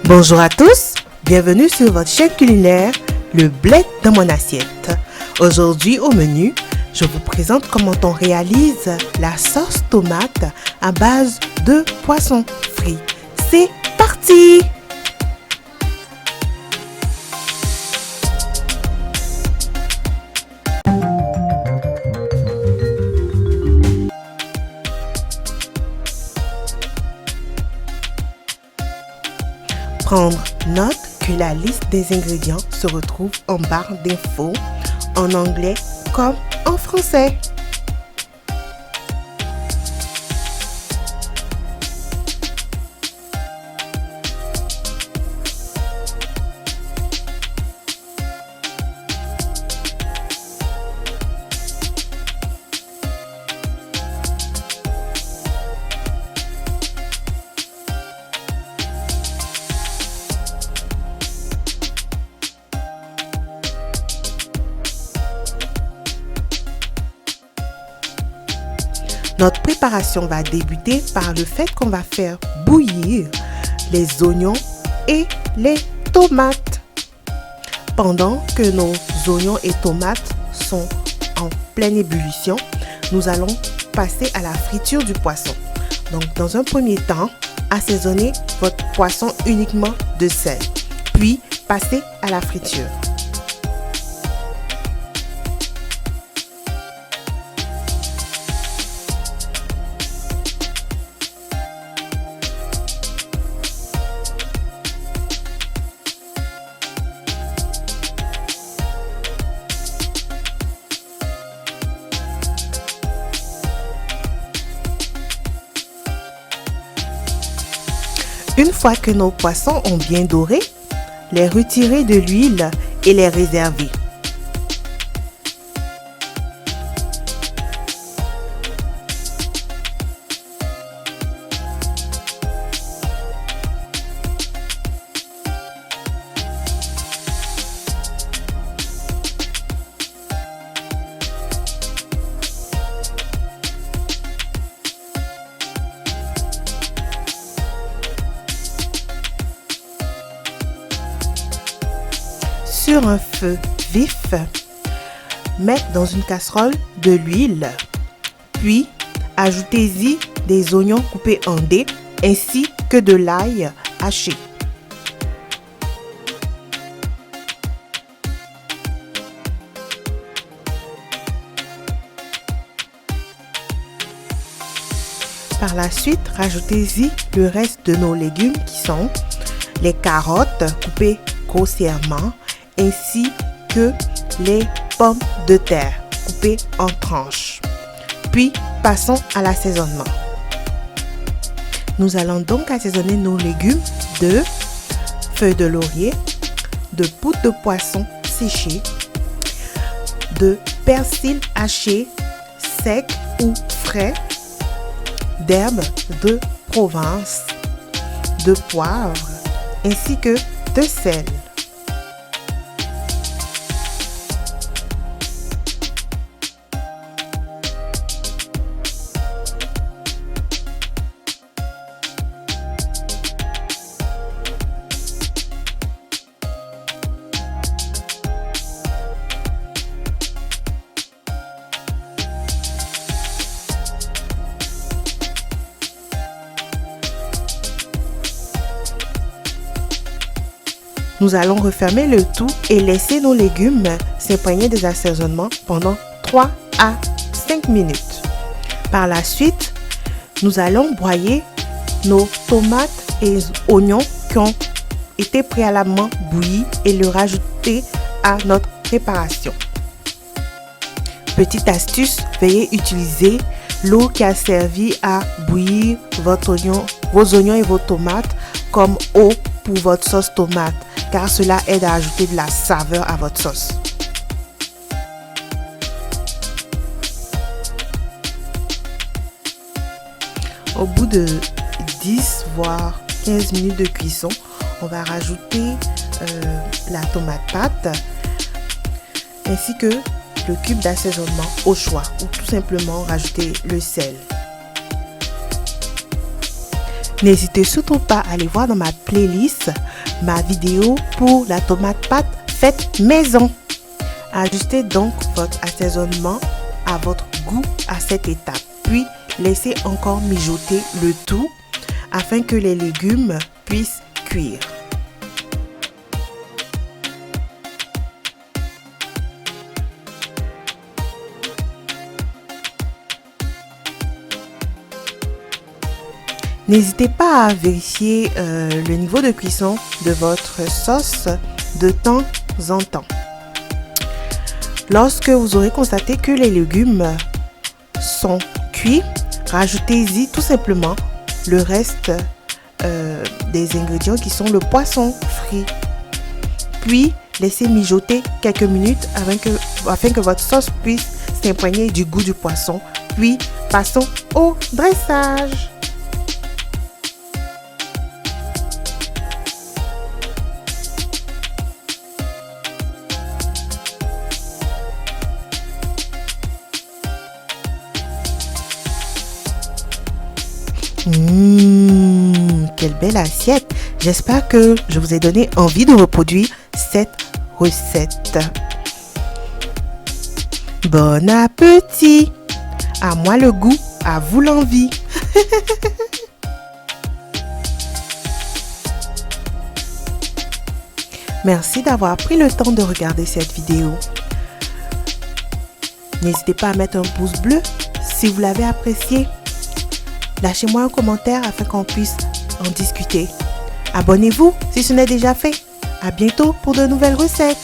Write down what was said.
Bonjour à tous, bienvenue sur votre chaîne culinaire, le bled dans mon assiette. Aujourd'hui au menu, je vous présente comment on réalise la sauce tomate à base de poisson frit. C'est parti! Prendre note que la liste des ingrédients se retrouve en barre d'infos en anglais comme en français. Notre préparation va débuter par le fait qu'on va faire bouillir les oignons et les tomates. Pendant que nos oignons et tomates sont en pleine ébullition, nous allons passer à la friture du poisson. Donc, dans un premier temps, assaisonnez votre poisson uniquement de sel, puis passez à la friture. Une fois que nos poissons ont bien doré, les retirer de l'huile et les réserver. Sur un feu vif, mettez dans une casserole de l'huile, puis ajoutez-y des oignons coupés en dés ainsi que de l'ail haché. Par la suite, rajoutez-y le reste de nos légumes qui sont les carottes coupées grossièrement, ainsi que les pommes de terre coupées en tranches. Puis, passons à l'assaisonnement. Nous allons donc assaisonner nos légumes de feuilles de laurier, de poudre de poisson séchée, de persil haché, sec ou frais, d'herbes de Provence, de poivre, ainsi que de sel. Nous allons refermer le tout et laisser nos légumes s'imprégner des assaisonnements pendant 3 à 5 minutes. Par la suite, nous allons broyer nos tomates et oignons qui ont été préalablement bouillis et le rajouter à notre préparation. Petite astuce, veuillez utiliser l'eau qui a servi à bouillir vos oignons et vos tomates comme eau pour votre sauce tomate, car cela aide à ajouter de la saveur à votre sauce. Au bout de 10 voire 15 minutes de cuisson, on va rajouter la tomate pâte ainsi que le cube d'assaisonnement au choix ou tout simplement rajouter le sel. N'hésitez surtout pas à aller voir dans ma playlist ma vidéo pour la tomate pâte faite maison. Ajustez donc votre assaisonnement à votre goût à cette étape. Puis, laissez encore mijoter le tout afin que les légumes puissent cuire. N'hésitez pas à vérifier le niveau de cuisson de votre sauce de temps en temps. Lorsque vous aurez constaté que les légumes sont cuits, rajoutez-y tout simplement le reste des ingrédients qui sont le poisson frit. Puis, laissez mijoter quelques minutes afin que votre sauce puisse s'imprégner du goût du poisson. Puis, passons au dressage. Quelle belle assiette! J'espère que je vous ai donné envie de reproduire cette recette. Bon appétit! À moi le goût, à vous l'envie. Merci d'avoir pris le temps de regarder cette vidéo. N'hésitez pas à mettre un pouce bleu si vous l'avez apprécié. Lâchez-moi un commentaire afin qu'on puisse en discuter. Abonnez-vous si ce n'est déjà fait. À bientôt pour de nouvelles recettes.